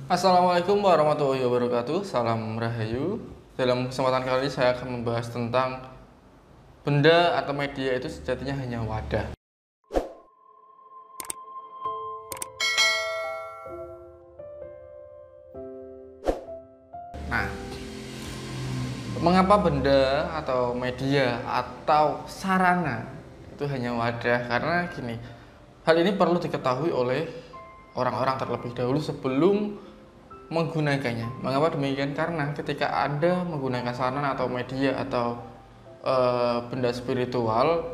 Assalamualaikum warahmatullahi wabarakatuh. Salam Rahayu. Dalam kesempatan kali ini saya akan membahas tentang benda atau media itu sejatinya hanya wadah. Nah, mengapa benda atau media atau sarana itu hanya wadah? Karena gini, hal ini perlu diketahui oleh orang-orang terlebih dahulu sebelum menggunakannya. Mengapa demikian? Karena ketika Anda menggunakan sarana atau media atau benda spiritual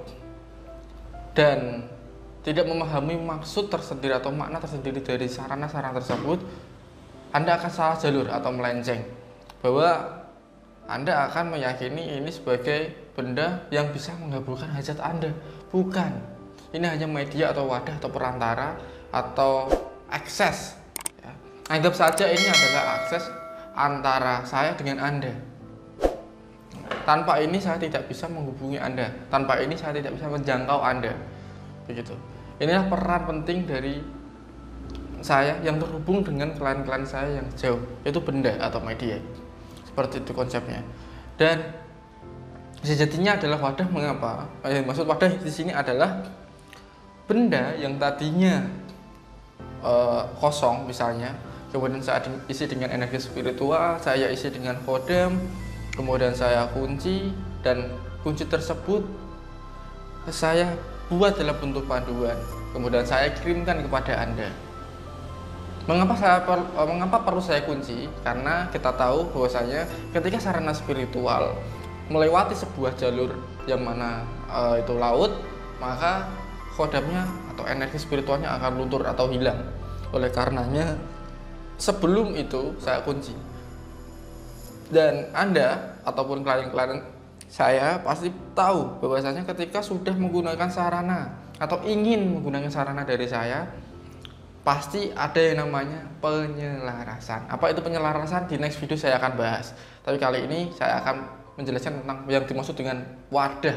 dan tidak memahami maksud tersendiri atau makna tersendiri dari sarana-sarana tersebut, Anda akan salah jalur atau melenceng. Bahwa Anda akan meyakini ini sebagai benda yang bisa mengabulkan hajat Anda. Bukan. Ini hanya media atau wadah atau perantara atau akses. Anggap saja ini adalah akses antara saya dengan Anda. Tanpa ini saya tidak bisa menghubungi Anda. Tanpa ini saya tidak bisa menjangkau Anda. Begitu. Inilah peran penting dari saya yang terhubung dengan klien-klien saya yang jauh, yaitu benda atau media. Seperti itu konsepnya. Dan sejatinya adalah wadah. Mengapa? Maksud wadah di sini adalah benda yang tadinya kosong misalnya, kemudian saya isi dengan energi spiritual, saya isi dengan kodam, kemudian saya kunci, dan kunci tersebut saya buat dalam bentuk panduan, kemudian saya kirimkan kepada Anda. Mengapa perlu saya kunci? Karena kita tahu bahwasanya ketika sarana spiritual melewati sebuah jalur yang mana itu laut, maka kodamnya atau energi spiritualnya akan luntur atau hilang. Oleh karenanya sebelum itu saya kunci. Dan Anda ataupun klien-klien saya pasti tahu bahwasanya ketika sudah menggunakan sarana atau ingin menggunakan sarana dari saya, pasti ada yang namanya penyelarasan. Apa itu penyelarasan? Di next video saya akan bahas. Tapi kali ini saya akan menjelaskan tentang yang dimaksud dengan wadah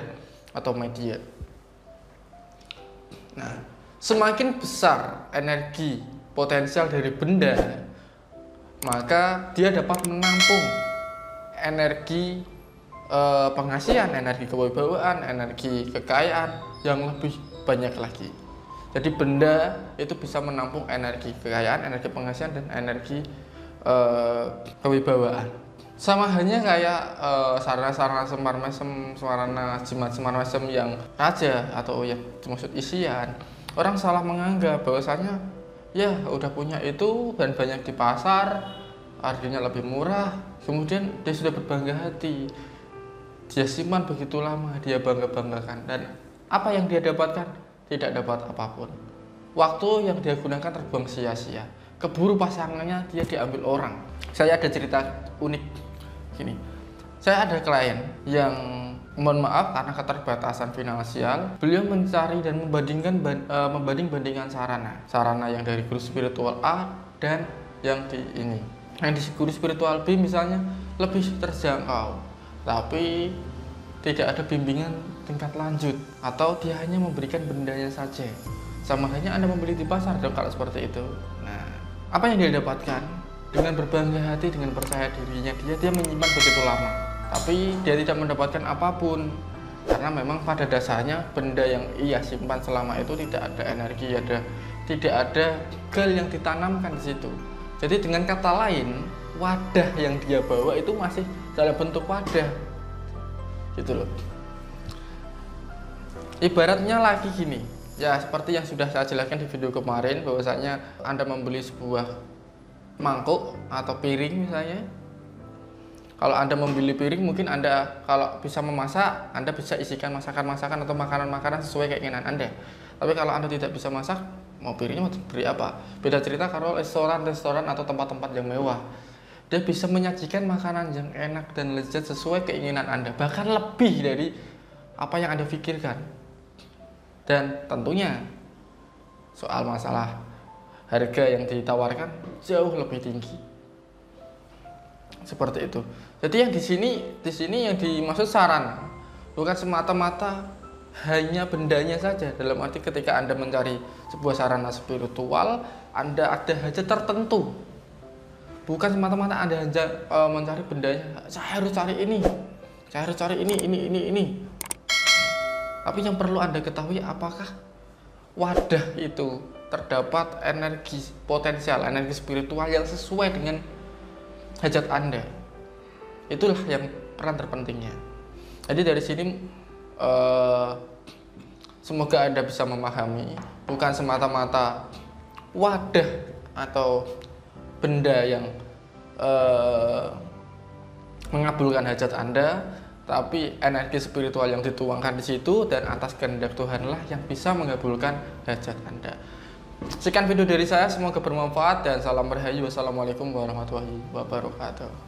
atau media. Nah, semakin besar energi potensial dari benda, maka dia dapat menampung energi pengasihan, energi kewibawaan, energi kekayaan yang lebih banyak lagi. Jadi benda itu bisa menampung energi kekayaan, energi pengasihan, dan energi kewibawaan. Sama halnya kayak sarana-sarana semar mesem, sarana jimat semar mesem yang raja atau yang dimaksud isian. Orang salah menganggap bahwasanya ya udah punya itu dan banyak di pasar, harganya lebih murah, kemudian dia sudah berbangga hati, dia simpan begitu lama, dia bangga-banggakan, dan apa yang dia dapatkan? Tidak dapat apapun. Waktu yang dia gunakan terbuang sia-sia, keburu pasangannya dia diambil orang. Saya ada cerita unik gini, saya ada klien yang mohon maaf karena keterbatasan finansial, beliau mencari dan membanding-bandingkan sarana yang dari guru spiritual A dan yang di ini. Yang di guru spiritual B misalnya lebih terjangkau, tapi tidak ada bimbingan tingkat lanjut, atau dia hanya memberikan bendanya saja. Sama halnya Anda membeli di pasar dong kalau seperti itu. Nah, apa yang dia dapatkan? Dengan berbangga hati, dengan percaya dirinya dia menyimpan begitu lama, tapi dia tidak mendapatkan apapun, karena memang pada dasarnya benda yang ia simpan selama itu tidak ada energi, tidak ada gel yang ditanamkan di situ. Jadi dengan kata lain, wadah yang dia bawa itu masih dalam bentuk wadah, gitu loh. Ibaratnya lagi gini, ya seperti yang sudah saya jelaskan di video kemarin, bahwasanya Anda membeli sebuah mangkuk atau piring misalnya. Kalau Anda membeli piring, mungkin Anda kalau bisa memasak, Anda bisa isikan masakan-masakan atau makanan-makanan sesuai keinginan Anda. Tapi kalau Anda tidak bisa masak, mau piringnya mau diberi apa? Beda cerita kalau restoran atau tempat-tempat yang mewah. Dia bisa menyajikan makanan yang enak dan lezat sesuai keinginan Anda, bahkan lebih dari apa yang Anda pikirkan. Dan tentunya soal masalah harga yang ditawarkan jauh lebih tinggi. Seperti itu. Jadi yang di sini yang dimaksud sarana bukan semata-mata hanya bendanya saja. Dalam arti ketika Anda mencari sebuah sarana spiritual, Anda ada hajat tertentu Bukan semata-mata Anda hanya mencari bendanya, saya harus cari ini, saya harus cari ini. Tapi yang perlu Anda ketahui, apakah wadah itu terdapat energi potensial, energi spiritual yang sesuai dengan hajat Anda. Itulah yang peran terpentingnya. Jadi dari sini semoga Anda bisa memahami, bukan semata-mata wadah atau benda yang mengabulkan hajat Anda, tapi energi spiritual yang dituangkan di situ dan atas kehendak Tuhanlah yang bisa mengabulkan hajat Anda. Sekian video dari saya, semoga bermanfaat dan salam rahayu. Wassalamualaikum warahmatullahi wabarakatuh.